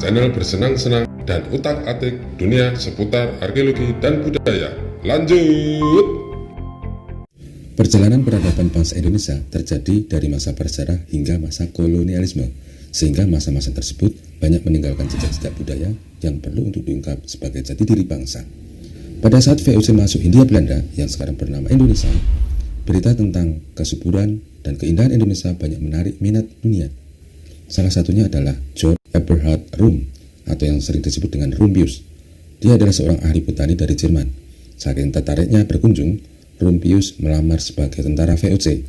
channel bersenang-senang dan utak-atik dunia seputar arkeologi dan budaya. Lanjut! Perjalanan peradaban bangsa Indonesia terjadi dari masa prasejarah hingga masa kolonialisme, sehingga masa-masa tersebut banyak meninggalkan jejak-jejak budaya yang perlu untuk diungkap sebagai jati diri bangsa. Pada saat VOC masuk Hindia Belanda yang sekarang bernama Indonesia, berita tentang kesuburan dan keindahan Indonesia banyak menarik minat dunia. Salah satunya adalah George Eberhard Rum, atau yang sering disebut dengan Rumpius. Dia adalah seorang ahli botani dari Jerman. Saking tertariknya berkunjung, Rumpius melamar sebagai tentara VOC.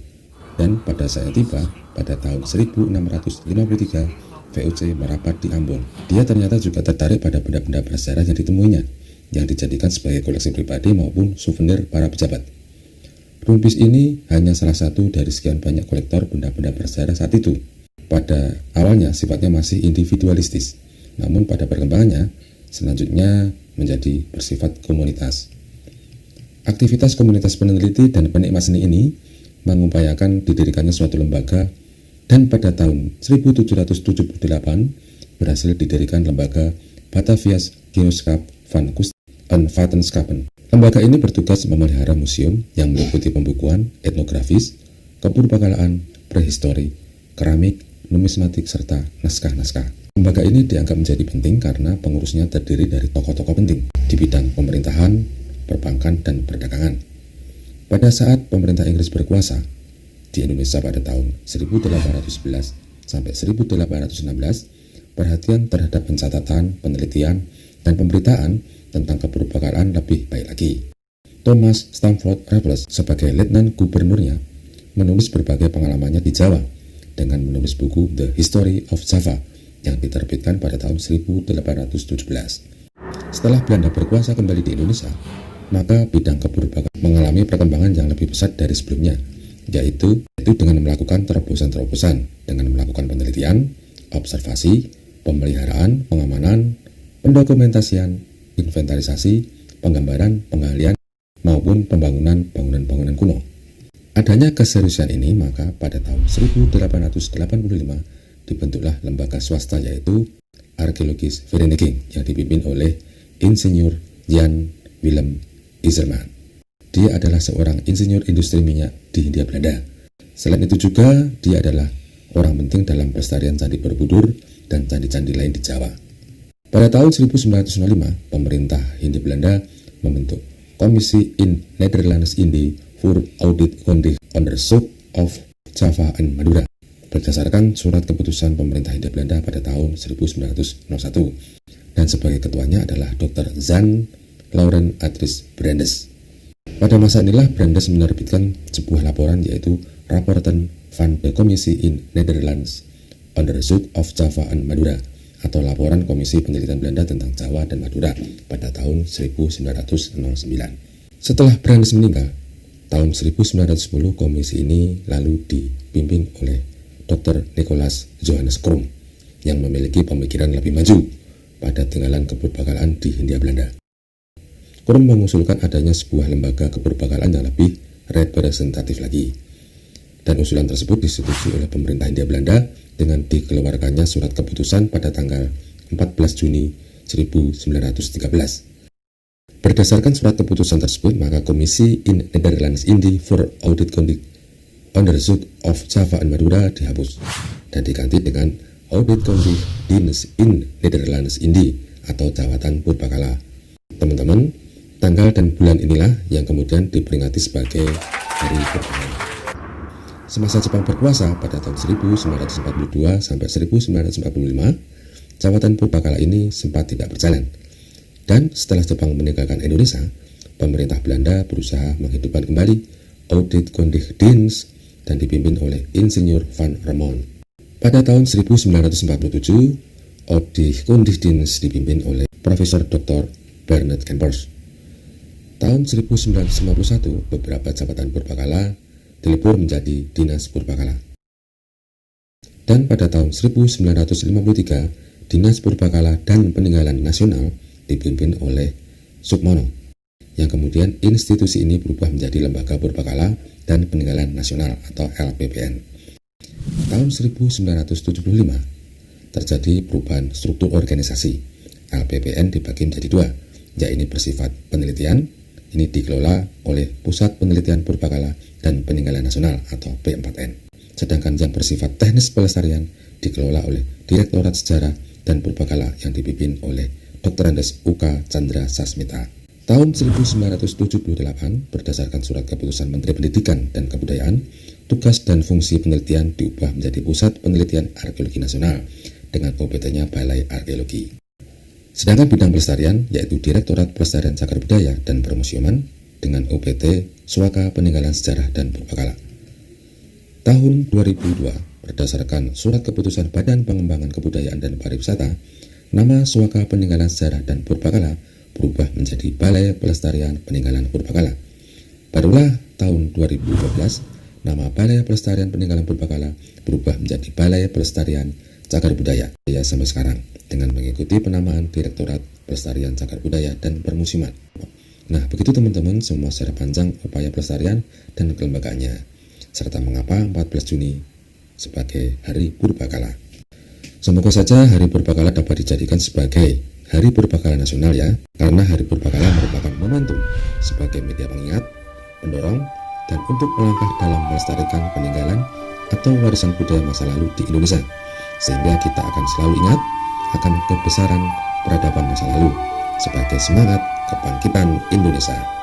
Dan pada saat tiba, pada tahun 1653, VOC merapat di Ambon. Dia ternyata juga tertarik pada benda-benda prasejarah yang ditemuinya, yang dijadikan sebagai koleksi pribadi maupun souvenir para pejabat. Rumpius ini hanya salah satu dari sekian banyak kolektor benda-benda prasejarah saat itu. Pada awalnya sifatnya masih individualistis, namun pada perkembangannya selanjutnya menjadi bersifat komunitas. Aktivitas komunitas peneliti dan penikmat seni ini mengupayakan didirikannya suatu lembaga, dan pada tahun 1778 berhasil didirikan lembaga Batavia's Genootschap van Kunst en Wetenschappen. Lembaga ini bertugas memelihara museum yang meliputi pembukuan etnografis, kepurbakalaan, prehistori, keramik, numismatik, serta naskah-naskah. Lembaga ini dianggap menjadi penting karena pengurusnya terdiri dari tokoh-tokoh penting di bidang pemerintahan, perbankan, dan perdagangan. Pada saat pemerintah Inggris berkuasa di Indonesia pada tahun 1811 sampai 1816, perhatian terhadap pencatatan, penelitian, dan pemberitaan tentang kepurbakalaan lebih baik lagi. Thomas Stamford Raffles sebagai letnan gubernurnya menulis berbagai pengalamannya di Jawa dengan menulis buku The History of Java yang diterbitkan pada tahun 1817. Setelah Belanda berkuasa kembali di Indonesia, maka bidang kepurbakalaan mengalami perkembangan yang lebih pesat dari sebelumnya, yaitu dengan melakukan terobosan-terobosan, dengan melakukan penelitian, observasi, pemeliharaan, pengamanan, pendokumentasian, inventarisasi, penggambaran, penggalian, maupun pembangunan bangunan-bangunan kuno. Adanya keseriusan ini, maka pada tahun 1885 dibentuklah lembaga swasta yaitu Archaeologische Vereniging yang dipimpin oleh Insinyur Jan Willem Isserman. Dia adalah seorang insinyur industri minyak di Hindia Belanda. Selain itu juga dia adalah orang penting dalam pelestarian Candi Borobudur dan candi-candi lain di Jawa. Pada tahun 1905, pemerintah Hindia Belanda membentuk Komisi in Nederlands-Indië voor Auditkundig Onderzoek of Java en Madura berdasarkan surat keputusan pemerintah Hindia Belanda pada tahun 1901, dan sebagai ketuanya adalah Dr. Jan Lauren Adries Brandes. Pada masa inilah Brandes menerbitkan sebuah laporan yaitu Rapporten van de Commissie in Nederlands Onderzoek of Java en Madura, atau laporan Komisi Penelitian Belanda tentang Jawa dan Madura pada tahun 1909. Setelah Brandes meninggal, tahun 1910 komisi ini lalu dipimpin oleh Dr. Nicolaas Johannes Krom yang memiliki pemikiran lebih maju pada tinggalan kepurbakalaan di Hindia Belanda. Krom mengusulkan adanya sebuah lembaga kepurbakalaan yang lebih representatif lagi, dan usulan tersebut disetujui oleh pemerintah Hindia Belanda dengan dikeluarkannya surat keputusan pada tanggal 14 Juni 1913. Berdasarkan surat keputusan tersebut, maka Komisi in Nederlands-Indië voor Auditkundig Onderzoek of Java en Madura dihapus dan diganti dengan Auditkundig Dienst in Nederlands-Indië atau Jawatan Purbakala. Teman-teman, tanggal dan bulan inilah yang kemudian diperingati sebagai Hari Purbakala. Semasa Jepang berkuasa pada tahun 1942 sampai 1945, Jawatan Purbakala ini sempat tidak berjalan. Dan setelah Jepang meninggalkan Indonesia, pemerintah Belanda berusaha menghidupkan kembali Auditkundig Dienst dan dipimpin oleh Insinyur van Remon. Pada tahun 1947, Auditkundig Dienst dipimpin oleh Profesor Dr. Bernard Kempers. Tahun 1951, beberapa jabatan purbakala dilebur menjadi Dinas Purbakala. Dan pada tahun 1953, Dinas Purbakala dan Peninggalan Nasional dipimpin oleh Sukmono, yang kemudian institusi ini berubah menjadi Lembaga Purbakala dan Peninggalan Nasional atau LPPN. Tahun 1975, terjadi perubahan struktur organisasi. LPPN dibagi menjadi dua, yaitu bersifat penelitian, ini dikelola oleh Pusat Penelitian Purbakala dan Peninggalan Nasional atau P4N. Sedangkan yang bersifat teknis pelestarian dikelola oleh Direktorat Sejarah dan Purbakala yang dipimpin oleh Dr. Andes UK Chandra Sasmita. Tahun 1978, berdasarkan surat keputusan Menteri Pendidikan dan Kebudayaan, tugas dan fungsi penelitian diubah menjadi Pusat Penelitian Arkeologi Nasional dengan OPT-nya Balai Arkeologi. Sedangkan bidang pelestarian yaitu Direktorat Pelestarian Cagar Budaya dan Permusiuman dengan OPT Suaka Peninggalan Sejarah dan Purbakala. Tahun 2002, berdasarkan surat keputusan Badan Pengembangan Kebudayaan dan Pariwisata, nama Suaka Peninggalan Sejarah dan Purbakala berubah menjadi Balai Pelestarian Peninggalan Purbakala. Barulah tahun 2012, nama Balai Pelestarian Peninggalan Purbakala berubah menjadi Balai Pelestarian Cagar Budaya ya sampai sekarang dengan mengikuti penamaan Direktorat Pelestarian Cagar Budaya dan Permusiman. Nah, begitu teman-teman semua secara panjang upaya pelestarian dan kelembagaannya, serta mengapa 14 Juni sebagai Hari Purbakala. Semoga saja Hari Purbakala dapat dijadikan sebagai Hari Purbakala Nasional ya, karena Hari Purbakala merupakan momentum sebagai media pengingat, pendorong, dan untuk melangkah dalam melestarikan peninggalan atau warisan budaya masa lalu di Indonesia, sehingga kita akan selalu ingat akan kebesaran peradaban masa lalu sebagai semangat kebangkitan Indonesia.